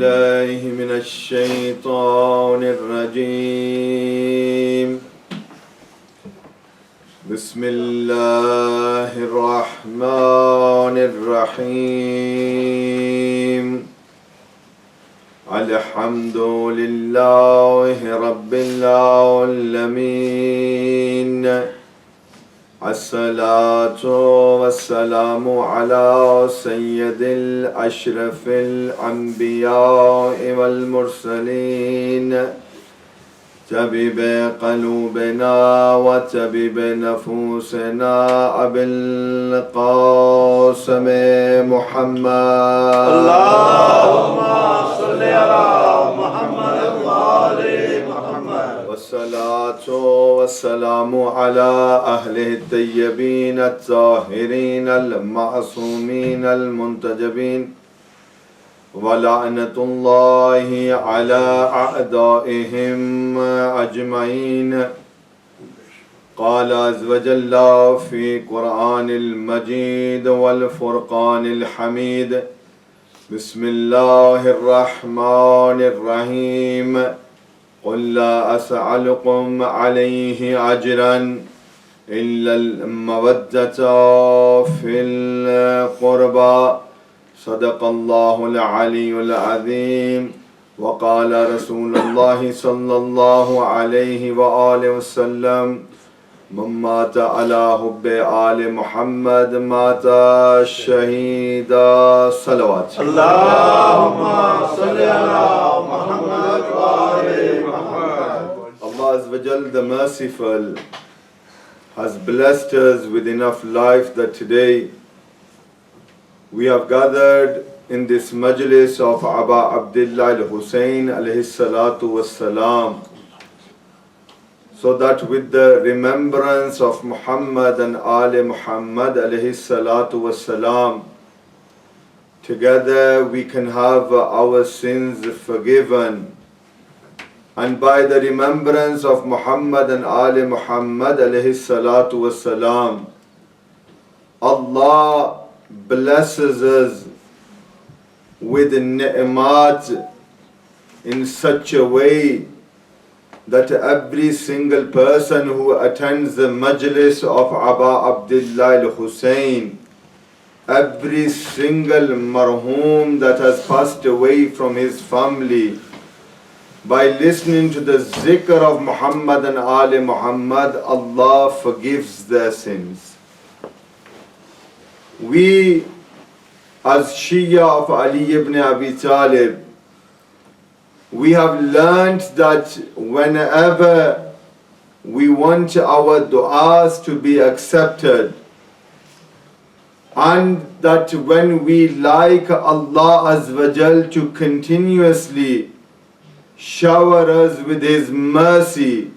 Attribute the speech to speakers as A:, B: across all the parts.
A: بالله من الشيطان الرجيم بسم الله الرحمن الرحيم الحمد لله رب العالمين الصلاة والسلام على سيد الأشرف الأنبياء والمرسلين طبيب قلوبنا وطبيب نفوسنا أبي القاسم محمد
B: اللهم صل على محمد وآل محمد
A: والصلاة والسلام على أهله الطيبين الطاهرين المعصومين المنتجبين ولعنة الله على أعدائهم أجمعين. قال عز وجل في قرآن المجيد والفرقان الحميد بسم الله الرحمن الرحيم قل لا أسألكم عليه أجرا إلا المودة في القربى صدق الله العلي العظيم. وقال رسول الله صلى الله عليه وآله وسلم من مات على حب آل محمد مات شهيدا. صلوات.
B: اللهم صل على محمد وآل محمد.
A: Allah Azza wa Jal, the Merciful, has blessed us with enough life that today we have gathered in this Majlis of Aba Abdullah al-Hussain alayhi salatu wassalam, so that with the remembrance of Muhammad and Ali Muhammad alayhi salatu wassalam, together we can have our sins forgiven. And by the remembrance of Muhammad and Ali Muhammad alayhi salatu wassalam, Allah blesses us with ni'mat in such a way that every single person who attends the Majlis of Aba Abdullah al-Hussain, every single marhoom that has passed away from his family, by listening to the zikr of Muhammad and Ali Muhammad, Allah forgives their sins. We, as Shia of Ali ibn Abi Talib, we have learned that whenever we want our du'as to be accepted, and that when we like Allah Azza wa Jal to continuously shower us with His mercy,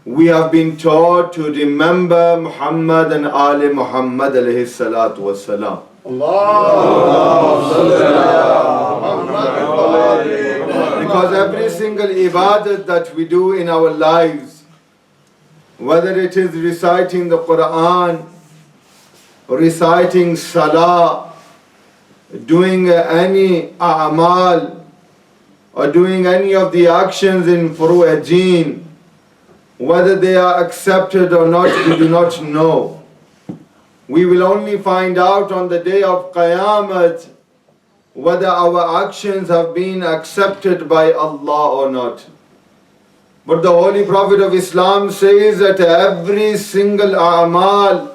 A: we have been taught to remember Muhammad and Ali Muhammad alayhi salatu wassalam. Because every single ibadat that we do in our lives, whether it is reciting the Quran, reciting Salah, doing any a'mal, or doing any of the actions in furu'ad-din, whether they are accepted or not, we do not know. We will only find out on the day of Qiyamah whether our actions have been accepted by Allah or not. But the Holy Prophet of Islam says that every single a'mal,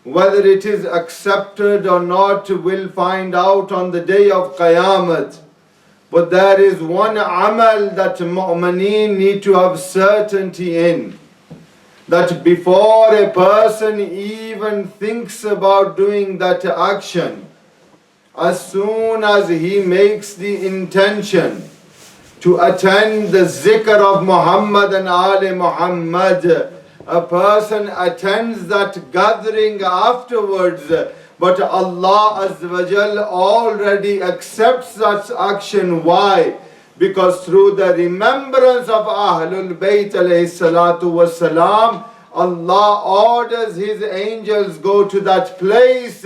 A: whether it is accepted or not, will find out on the day of Qiyamah. But there is one amal that mu'mineen need to have certainty in, that before a person even thinks about doing that action, as soon as he makes the intention to attend the zikr of Muhammad and Ali Muhammad, a person attends that gathering afterwards, but Allah Azza wa Jal already accepts that action. Why? Because through the remembrance of Ahlul Bayt alayhi salatu wassalam, Allah orders His angels go to that place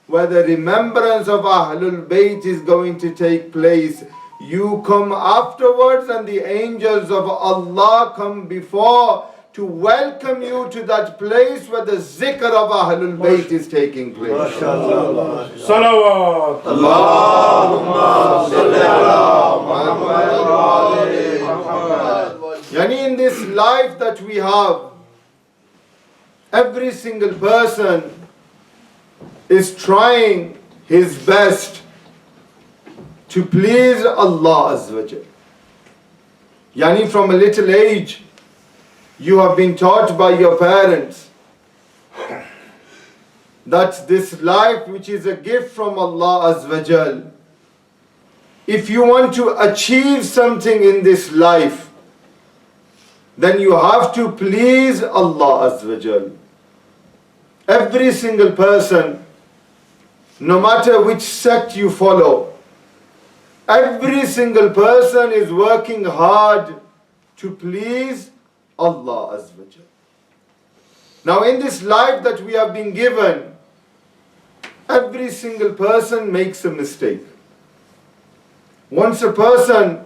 A: where the remembrance of Ahlul Bayt is going to take place. You come afterwards and the angels of Allah come before to welcome you to that place where the zikr of Ahlul Bayt is taking place.
B: Salawat. Allahumma salli ala Muhammad wa ali Muhammad.
A: Yani in this life that we have, every single person is trying his best to please Allah Azza wa Jal. Yani from a little age, you have been taught by your parents that this life, which is a gift from Allah Azza wa Jal, if you want to achieve something in this life, then you have to please Allah Azza wa Jal. Every single person, no matter which sect you follow, every single person is working hard to please Allah Azza wa Jal. Now in this life that we have been given, every single person makes a mistake. Once a person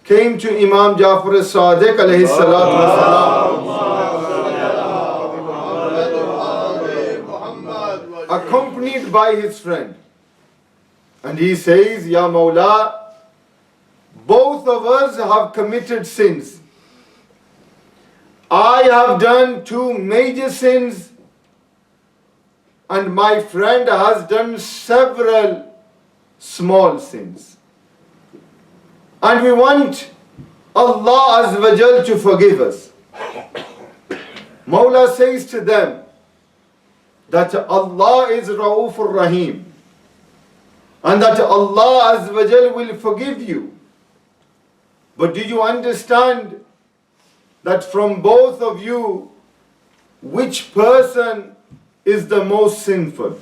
A: came to Imam Jafar as-Sadiq alayhi salatu wasalam, accompanied by his friend. And he says, Ya Mawla, both of us have committed sins. I have done 2 major sins, and my friend has done several small sins. And we want Allah Azza wa Jal to forgive us. Mawla says to them that Allah is Raufur Rahim, and that Allah Azza wa Jal will forgive you. But do you understand that from both of you, which person is the most sinful?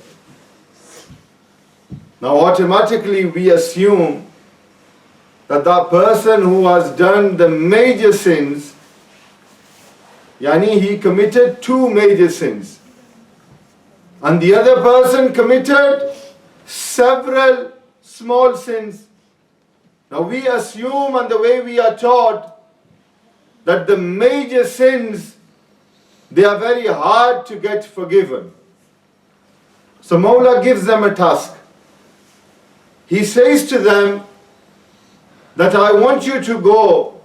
A: Now automatically we assume that that person who has done the major sins, yani he committed 2 major sins, and the other person committed several small sins. Now we assume, and the way we are taught, that the major sins, they are very hard to get forgiven. So Mawla gives them a task. He says to them that I want you to go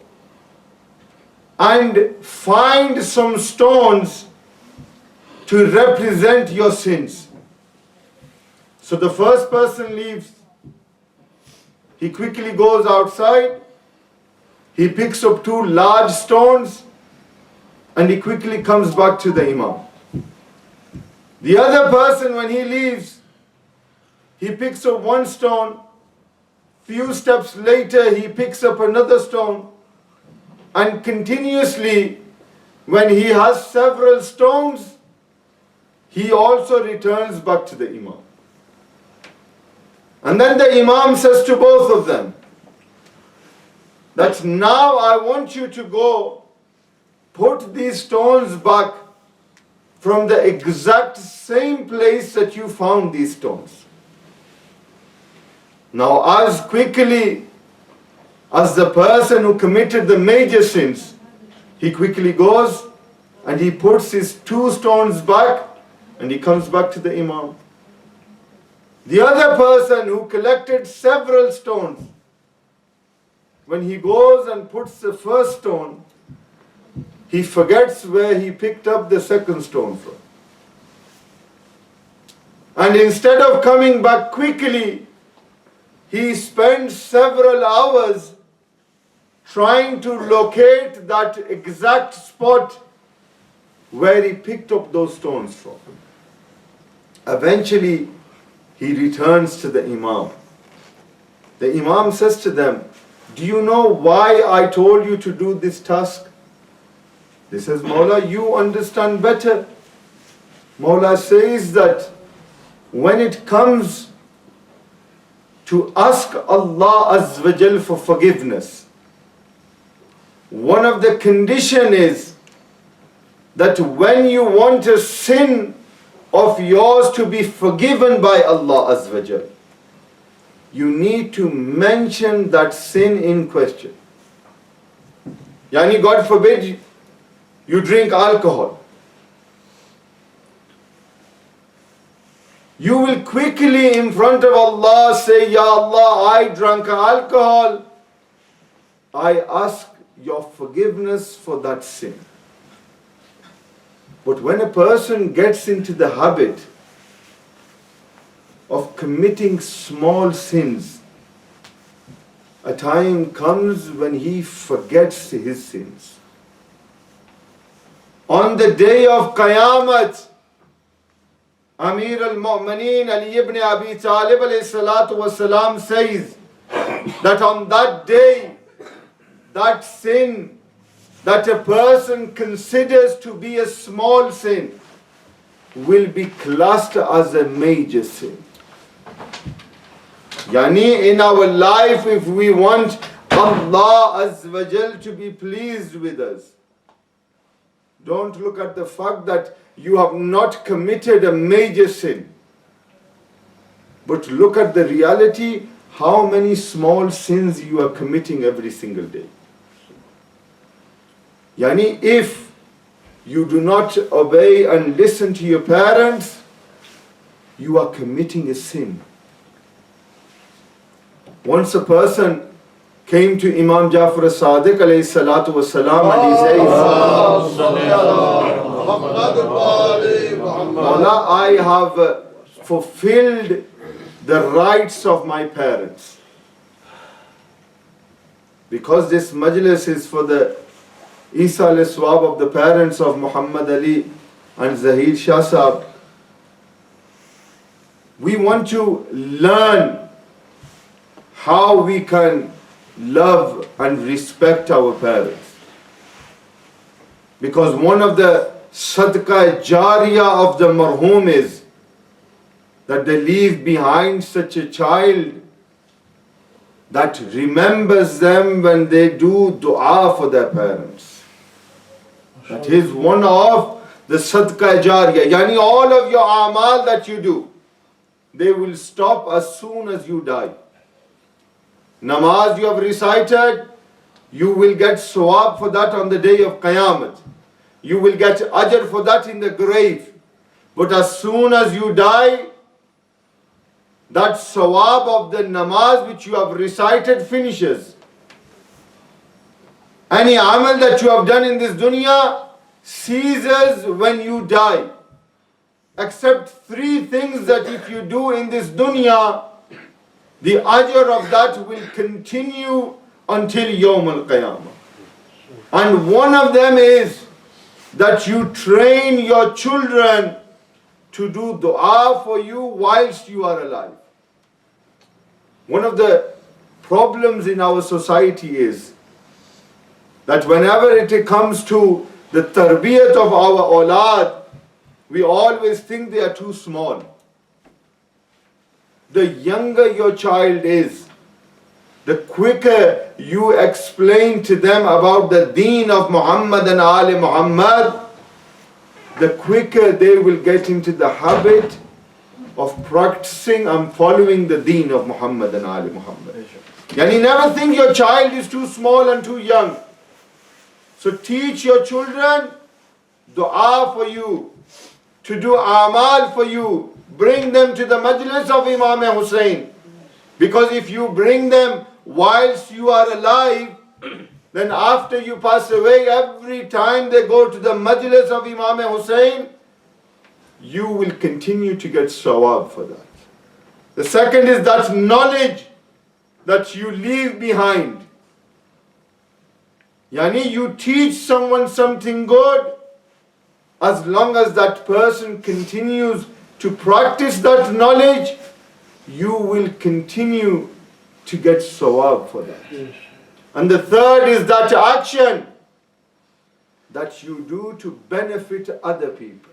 A: and find some stones to represent your sins. So the first person leaves. He quickly goes outside. He picks up 2 large stones and he quickly comes back to the Imam. The other person, when he leaves, he picks up 1 stone. Few steps later, he picks up another stone. And continuously, when he has several stones, he also returns back to the Imam. And then the Imam says to both of them that now I want you to go put these stones back from the exact same place that you found these stones. Now as quickly as the person who committed the major sins, he quickly goes and he puts his 2 stones back and he comes back to the Imam. The other person who collected several stones, when he goes and puts the first stone, he forgets where he picked up the second stone from. And instead of coming back quickly, he spends several hours trying to locate that exact spot where he picked up those stones from. Eventually, he returns to the Imam. The Imam says to them, do you know why I told you to do this task? They says, Mawla, you understand better. Mawla says that when it comes to ask Allah Azza wa Jal for forgiveness, one of the condition is that when you want a sin of yours to be forgiven by Allah Azza wa Jal, you need to mention that sin in question. Yani, God forbid, you drink alcohol. You will quickly in front of Allah say, Ya Allah, I drank alcohol. I ask your forgiveness for that sin. But when a person gets into the habit of committing small sins, a time comes when he forgets his sins. On the day of Qiyamah, Amir al-Mu'mineen Ali ibn Abi Talib alayhi salatu wasalam says that on that day, that sin that a person considers to be a small sin will be classed as a major sin. Yani, in our life, if we want Allah Azza wa Jal to be pleased with us, don't look at the fact that you have not committed a major sin, but look at the reality, how many small sins you are committing every single day. Yani, if you do not obey and listen to your parents, you are committing a sin. Once a person came to Imam Jafar as-Sadiq alayhi salatu wasalam and he says, Mawla, I have fulfilled the rights of my parents. Because this majlis is for the ESAL-E-SAWAAB of the parents of Muhammad Ali and Zaheer Shah Sahab, we want to learn how we can love and respect our parents. Because one of the sadaqah-e-jariyah of the marhoom is that they leave behind such a child that remembers them when they do dua for their parents. That is one of the sadaqah-e-jariyah. Yani, all of your amal that you do, they will stop as soon as you die. Namaz you have recited, you will get sawab for that on the day of Qiyamah. You will get ajr for that in the grave. But as soon as you die, that sawab of the namaz which you have recited finishes. Any amal that you have done in this dunya ceases when you die. Except 3 things that if you do in this dunya, the ajr of that will continue until Yawm al-Qiyamah. And one of them is that you train your children to do dua for you whilst you are alive. One of the problems in our society is that whenever it comes to the tarbiyat of our awlad, we always think they are too small. The younger your child is, the quicker you explain to them about the deen of Muhammad and Ali Muhammad, the quicker they will get into the habit of practicing and following the deen of Muhammad and Ali Muhammad. Yani, never think your child is too small and too young. So teach your children dua for you, to do amal for you. Bring them to the majlis of Imam Hussain. Because if you bring them whilst you are alive, then after you pass away, every time they go to the majlis of Imam Hussain, you will continue to get sawab for that. The second is that knowledge that you leave behind. Yani, you teach someone something good, as long as that person continues to practice that knowledge, you will continue to get sawab for that. And the third is that action that you do to benefit other people.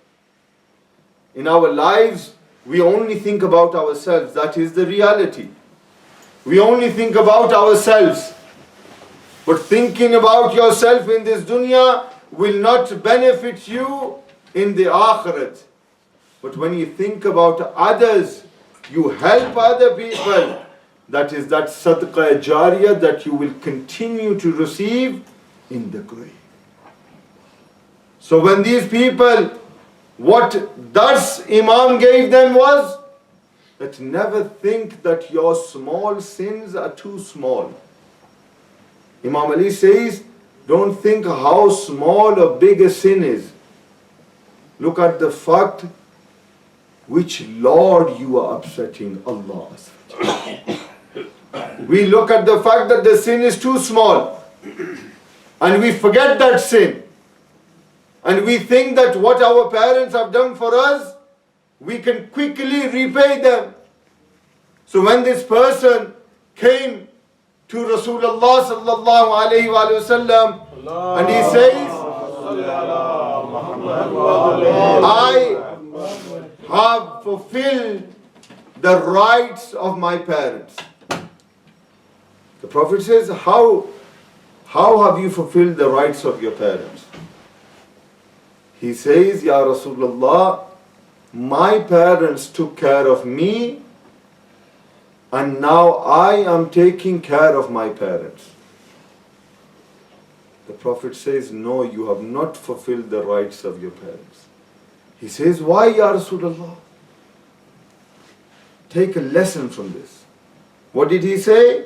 A: In our lives, we only think about ourselves. That is the reality. We only think about ourselves. But thinking about yourself in this dunya will not benefit you in the akhirat. But when you think about others, you help other people, that is that sadaqah jariyah that you will continue to receive in the grave. So when these people, what thus Imam gave them was that never think that your small sins are too small. Imam Ali says, don't think how small or big a sin is. Look at the fact which Lord you are upsetting, Allah. We look at the fact that the sin is too small and we forget that sin. And we think that what our parents have done for us, we can quickly repay them. So when this person came to Rasulullah sallallahu alayhi wa sallam and he says, I have fulfilled the rights of my parents. The Prophet says, how have you fulfilled the rights of your parents? He says, Ya Rasulullah, my parents took care of me and now I am taking care of my parents. The Prophet says, no, you have not fulfilled the rights of your parents. He says, why, Ya Rasulullah? Take a lesson from this. What did he say?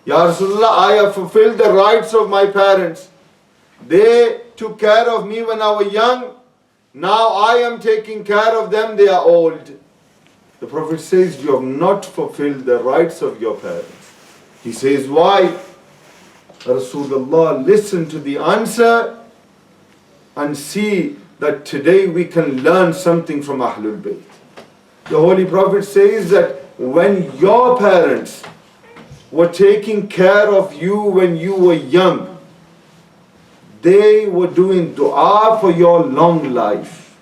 A: Ya Rasulullah, I have fulfilled the rights of my parents. They took care of me when I was young. Now I am taking care of them, they are old. The Prophet says, you have not fulfilled the rights of your parents. He says, why? Rasulullah, listen to the answer and see that today we can learn something from Ahlul Bayt. The Holy Prophet says that when your parents were taking care of you when you were young, they were doing dua for your long life.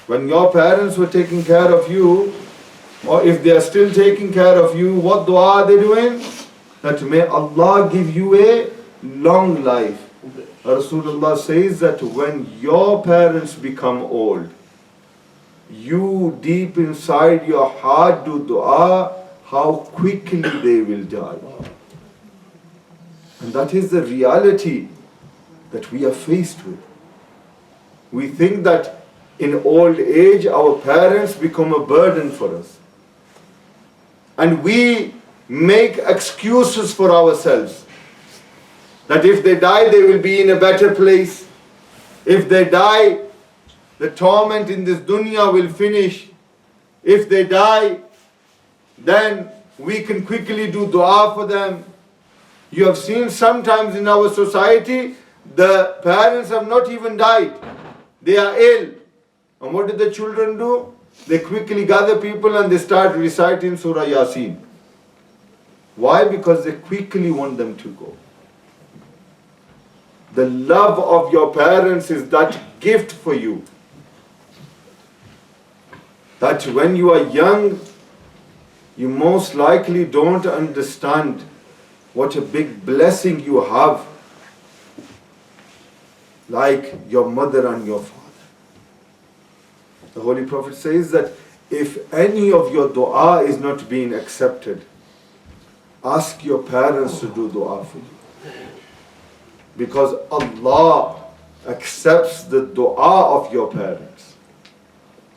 A: When your parents were taking care of you, or if they are still taking care of you, what dua are they doing? That may Allah give you a long life. Rasulullah says that when your parents become old, you deep inside your heart do dua how quickly they will die. And that is the reality that we are faced with. We think that in old age our parents become a burden for us. And we make excuses for ourselves. That if they die, they will be in a better place. If they die, the torment in this dunya will finish. If they die, then we can quickly do dua for them. You have seen sometimes in our society, the parents have not even died. They are ill. And what do the children do? They quickly gather people and they start reciting Surah Yasin. Why? Because they quickly want them to go. The love of your parents is that gift for you. That when you are young, you most likely don't understand what a big blessing you have, like your mother and your father. The Holy Prophet says that if any of your dua is not being accepted, ask your parents to do dua for you. Because Allah accepts the dua of your parents.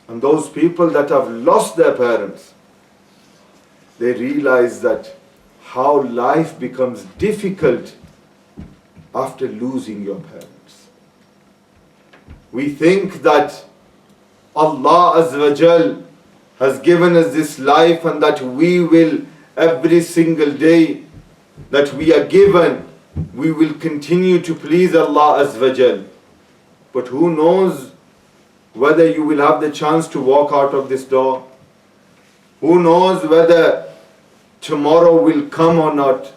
A: And those people that have lost their parents, they realize that how life becomes difficult after losing your parents. We think that Allah Azza wa Jal has given us this life and that we will every single day that we are given, we will continue to please Allah Azza wa Jal. But who knows whether you will have the chance to walk out of this door? Who knows whether tomorrow will come or not?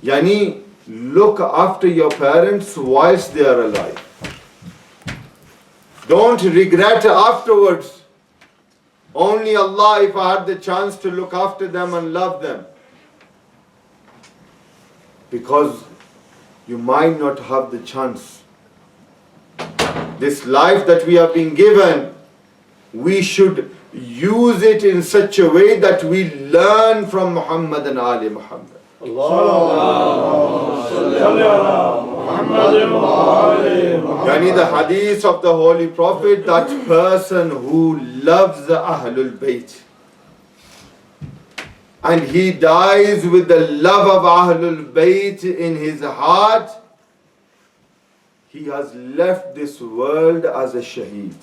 A: Yani, look after your parents whilst they are alive. Don't regret afterwards. Only Allah, if I had the chance to look after them and love them. Because you might not have the chance. this life that we have been given, we should use it in such a way that we learn from Muhammad and Ali Muhammad. Yani the hadith of the Holy Prophet, that person who loves the Ahlul Bayt and he dies with the love of Ahlul Bayt in his heart, he has left this world as a shaheed.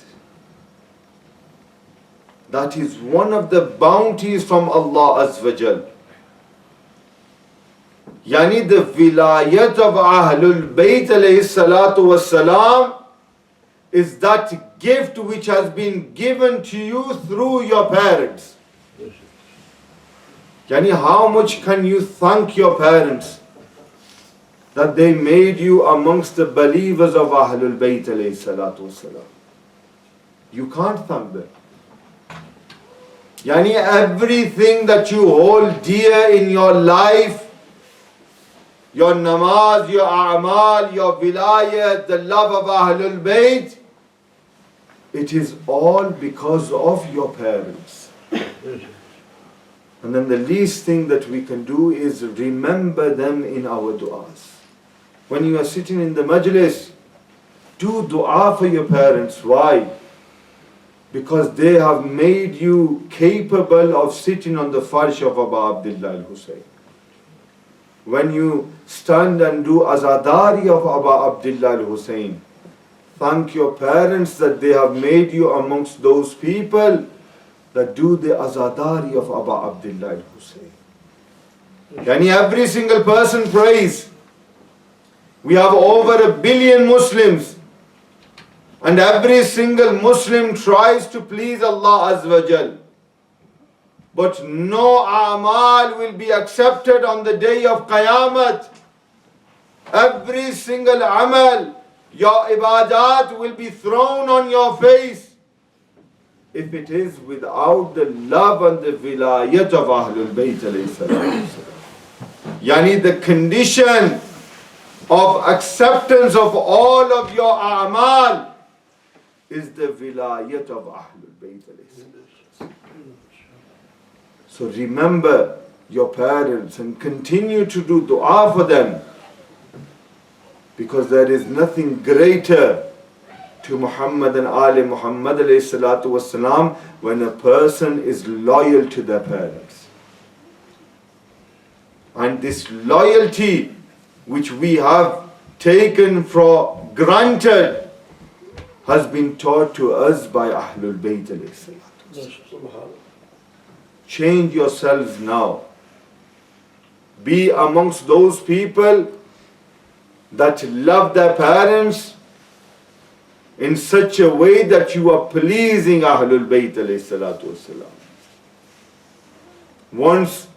A: That is one of the bounties from Allah Azza wa Jal. Yani the vilayat of Ahlul Bayt alayhi salatu wassalam is that gift which has been given to you through your parents. Yani how much can you thank your parents that they made you amongst the believers of Ahlul Bayt alayhi salatu wassalam? You can't thank them. Yani everything that you hold dear in your life, your namaz, your a'mal, your vilayat, the love of Ahlul Bayt, it is all because of your parents. And then the least thing that we can do is remember them in our du'as. When you are sitting in the majlis, do dua for your parents. Why? Because they have made you capable of sitting on the farsh of Aba Abdullah al-Hussain. When you stand and do azadari of Aba Abdullah al-Hussain, thank your parents that they have made you amongst those people that do the azadari of Aba Abdullah al-Hussain. Yani every single person prays. We have over 1 billion Muslims, and every single Muslim tries to please Allah Azza wa Jal. But no a'mal will be accepted on the day of Qiyamah. Every single amal, your ibadat will be thrown on your face if it is without the love and the vilayat of Ahlul Bayt alayhi salam. Yani the condition of acceptance of all of your a'mal is the vilayat of Ahlul Bayt alayhi salam. So remember your parents and continue to do dua for them, because there is nothing greater to Muhammad and Ali Muhammad alayhi salatu wassalam when a person is loyal to their parents. And this loyalty which we have taken for granted has been taught to us by Ahlul Bayt alayhi salatu wassalam. Change yourselves now. Be amongst those people that love their parents in such a way that you are pleasing Ahlul Bayt alayhi salatu wasalam. Once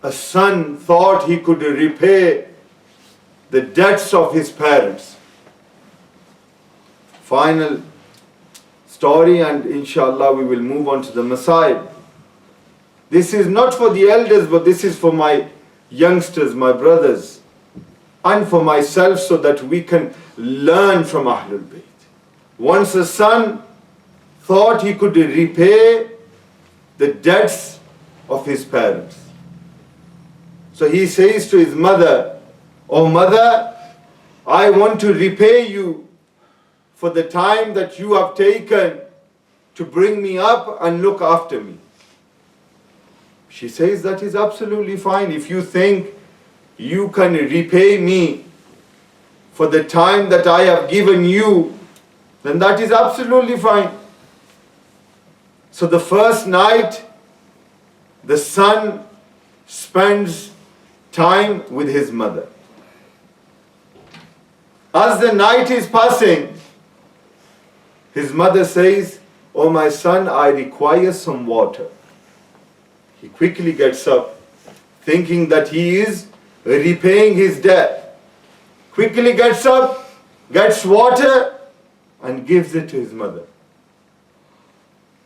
A: a son thought he could repay the debts of his parents. Final story, and inshallah we will move on to the Masayib. This is not for the elders, but this is for my youngsters, my brothers, and for myself, so that we can learn from Ahlul Bayt. Once a son thought he could repay the debts of his parents. So he says to his mother, "Oh mother, I want to repay you for the time that you have taken to bring me up and look after me." She says, "That is absolutely fine. If you think you can repay me for the time that I have given you, then that is absolutely fine." So the first night, the son spends time with his mother. As the night is passing, his mother says, "Oh my son, I require some water." He quickly gets up, thinking that he is repaying his debt. Quickly gets up, gets water, and gives it to his mother.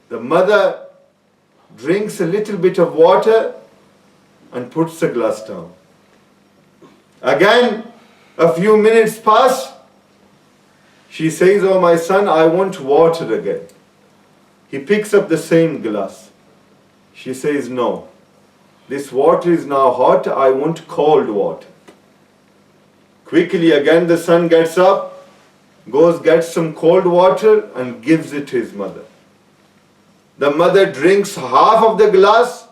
A: The mother drinks a little bit of water and puts the glass down. Again, a few minutes pass. She says, "Oh my son, I want water again." He picks up the same glass. She says, "No, this water is now hot, I want cold water." Quickly again the son gets up, goes, gets some cold water and gives it to his mother. The mother drinks half of the glass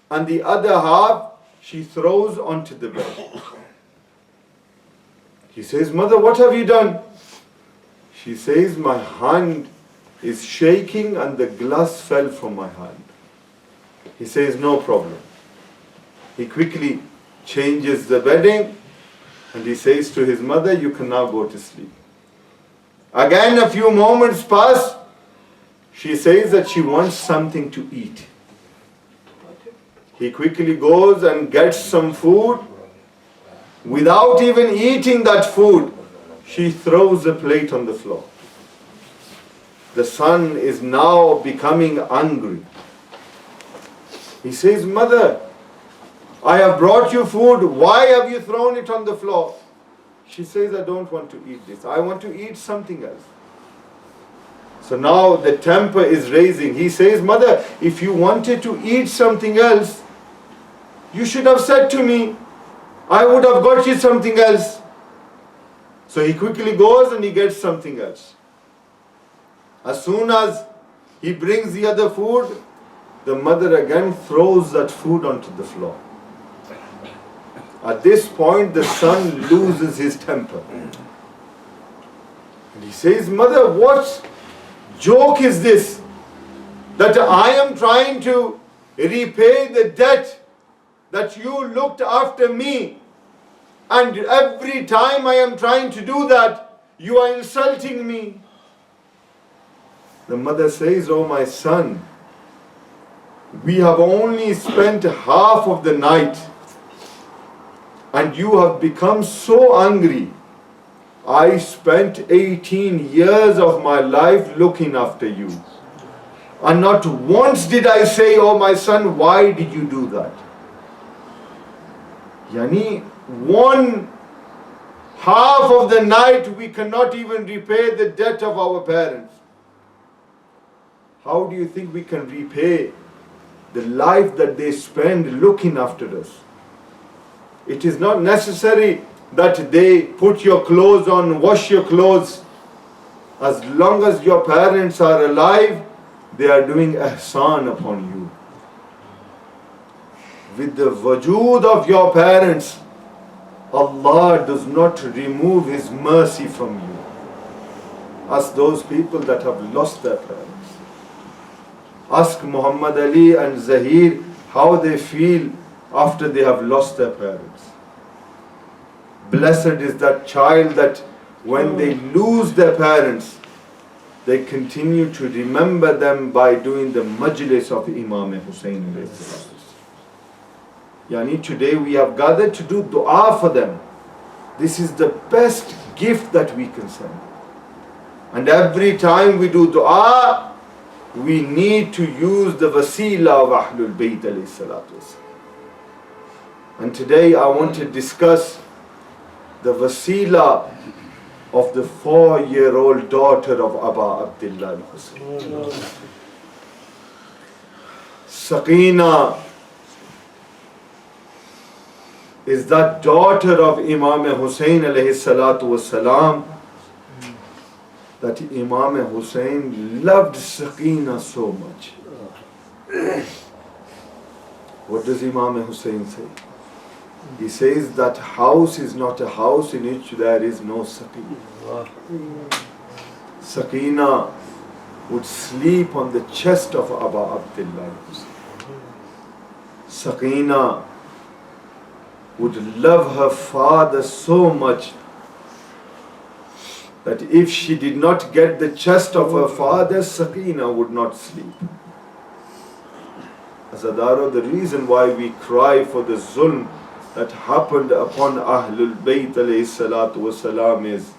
A: and the other half she throws onto the bed. He says, "Mother, what have you done?" She says, "My hand is shaking and the glass fell from my hand." He says, "No problem." He quickly changes the bedding and he says to his mother, "You can now go to sleep." Again a few moments pass. She says that she wants something to eat. He quickly goes and gets some food. Without even eating that food, she throws the plate on the floor. The son is now becoming angry. He says, "Mother, I have brought you food. Why have you thrown it on the floor?" She says, "I don't want to eat this. I want to eat something else." So now the temper is raising. He says, "Mother, if you wanted to eat something else, you should have said to me. I would have got you something else." So he quickly goes and he gets something else. As soon as he brings the other food, the mother again throws that food onto the floor. At this point, the son loses his temper. And he says, "Mother, what joke is this? That I am trying to repay the debt that you looked after me, and every time I am trying to do that, you are insulting me." The mother says, "Oh my son, we have only spent half of the night and you have become so angry. I spent 18 years of my life looking after you. And not once did I say, 'Oh my son, why did you do that?' Yani, one half of the night we cannot even repay the debt of our parents. How do you think we can repay the life that they spend looking after us? It is not necessary that they put your clothes on, wash your clothes. As long as your parents are alive, they are doing ihsan upon you. With the wajood of your parents, Allah does not remove His mercy from you. Ask those people that have lost their parents. Ask Muhammad Ali and Zaheer how they feel after they have lost their parents. Blessed is that child that when they lose their parents, they continue to remember them by doing the Majlis of Imam Hussain. Yani today we have gathered to do dua for them. This is the best gift that we can send. And every time we do dua, we need to use the wasila of Ahlul Bayt alayhi salatu wasalam. And today I want to discuss the wasila of the 4-year-old daughter of Aba Abdullah al-Hussain. Sakina is that daughter of Imam Hussain alayhi salatu wasalam, that Imam Hussain loved Sakina so much. What does Imam Hussain say? He says that house is not a house in which there is no Sakina. Sakina would sleep on the chest of Aba Abdullah. Sakina would love her father so much that if she did not get the chest of her father, Sakina would not sleep. Azadaro, the reason why we cry for the zulm that happened upon Ahlul Bayt alayhi salatu wasalam is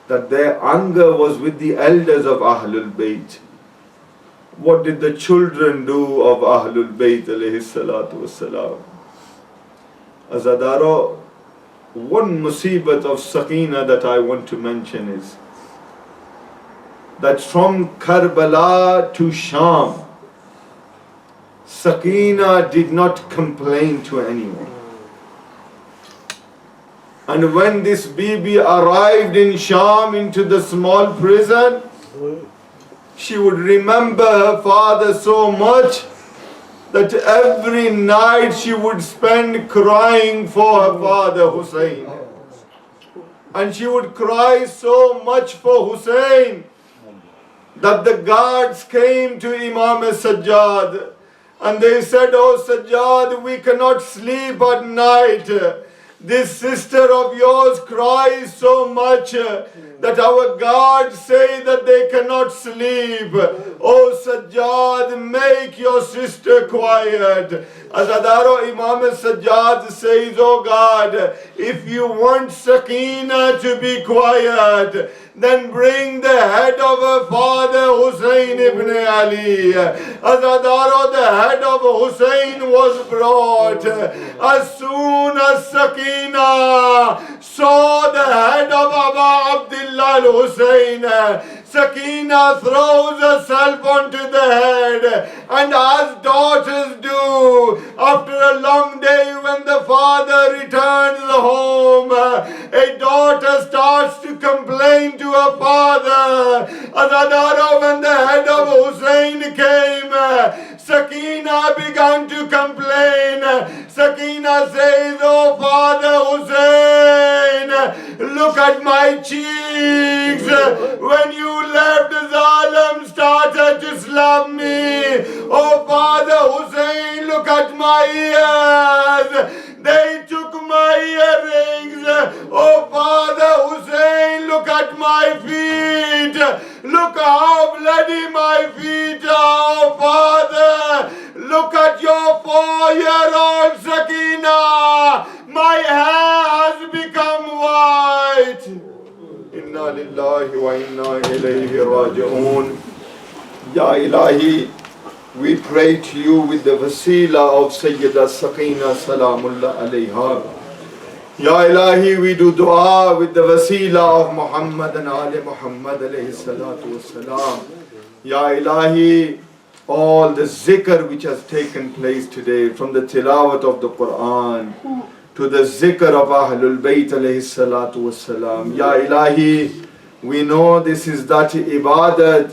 A: that their anger was with the elders of Ahlul Bayt. What did the children do of Ahlul Bayt alayhi salatu wasalam? Azadaro, one musibat of Sakina that I want to mention is that from Karbala to Sham, Sakina did not complain to anyone. And when this Bibi arrived in Sham into the small prison, she would remember her father so much that every night she would spend crying for her father Hussain. And she would cry so much for Hussain that the guards came to Imam Sajjad and they said, "Oh Sajjad, we cannot sleep at night. This sister of yours cries so much that our guards say that they cannot sleep. Oh Sajjad, make your sister quiet." Azadaro, Imam Sajjad says, "Oh God, if you want Sakina to be quiet, then bring the head of her father Hussain ibn Ali." Azadaro, the head of Hussain was brought. As soon as Sakina saw the head of Aba Abdullah al-Hussain, Sakina throws herself onto the head, and as daughters do, after a long day when the father returns home, a daughter starts to complain to her father. Azadaro, when the head of Hussain came, Sakina began to complain. Sakina says, "Oh Father Hussain, look at my cheeks. When you left, Zalim started to slap me. Oh Father Hussain, look at my ears. They took my earrings. Oh Father Hussain, look at my feet. Look how bloody my feet are. Oh Father, look at your 4-year-old Sakina. My hair has become white." Inna lillahi wa inna ilayhi raji'un. Ya Ilahi, we pray to you with the wasila of Sayyida Sakina Salamullah alayha. Ya Ilahi, we do dua with the wasila of Muhammad and Ali Muhammad alayhi salatu wassalam. Ya Ilahi, all the zikr which has taken place today, from the tilawat of the Quran to the zikr of Ahlul Bayt alayhi salatu wassalam. Ya Ilahi, we know this is that ibadat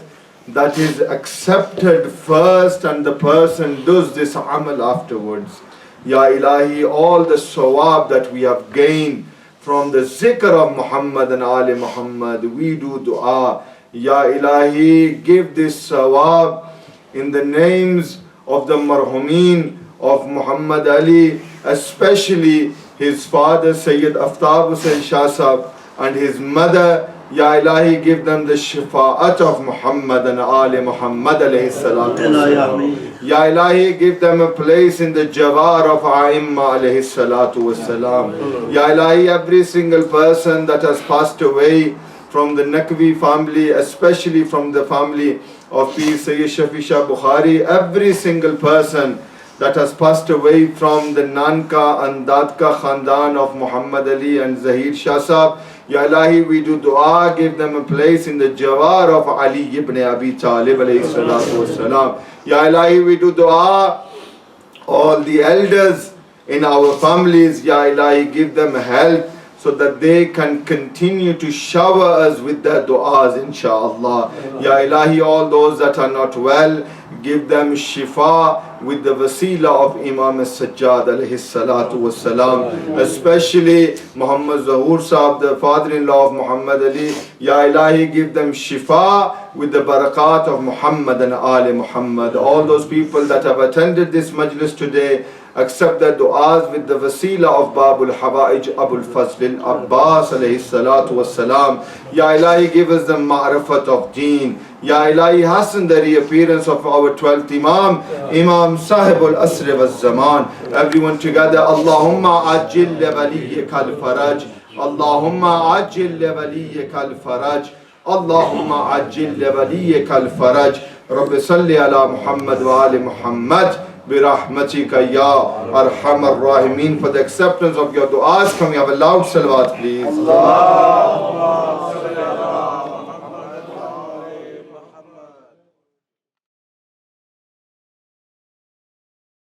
A: that is accepted first and the person does this amal afterwards. Ya Ilahi, all the sawab that we have gained from the zikr of Muhammad and Ali Muhammad, we do dua. Ya Ilahi, give this sawab in the names of the marhoomin of Muhammad Ali, especially his father Sayyid Aftab Hussain Shah Sahab and his mother. Ya Ilahi, give them the shifa'at of Muhammad and Ali Muhammad alayhi salatu wassalam. Ya Ilahi, give them a place in the jawar of A'imma alayhi salatu wassalam. Ya Ilahi, every single person that has passed away from the Naqvi family, especially from the family of Pir Sayyid Shafi Shah Bukhari, every single person that has passed away from the Nanka and Dadka Khandan of Muhammad Ali and Zaheer Shah Sahab, Ya Ilahi, we do dua, give them a place in the jawar of Ali ibn Abi Talib alayhi salatu wassalam. Ya Ilahi, we do dua, all the elders in our families, Ya Ilahi, give them health so that they can continue to shower us with their du'as, insha'Allah. Ya Ilahi, all those that are not well, give them shifa with the wasila of Imam Sajjad alayhi salatu wassalam, especially Muhammad Zaheer Sahab, the father-in-law of Muhammad Ali. Ya Ilahi, give them shifa with the barakat of Muhammad and Ali Muhammad. All those people that have attended this majlis today, accept their du'as with the wasila of Babul Hawaij Abul Fazl Abbas alayhi salatu wassalam. Ya Ilahi, give us the ma'rifat of deen. Ya Ilahi, hasten the reappearance of our 12th Imam, Imam Sahib al-Asr wal-Zaman. Everyone together, Allahumma ajil li waliyyika al-faraj. Allahumma ajil li waliyyika al-faraj. Allahumma ajil li waliyyika al-faraj. Rabbi salli ala Muhammad wa ali Muhammad. birahmatika ya arhamar rahimin. For the acceptance of your du'as, can we have a loud salawat please?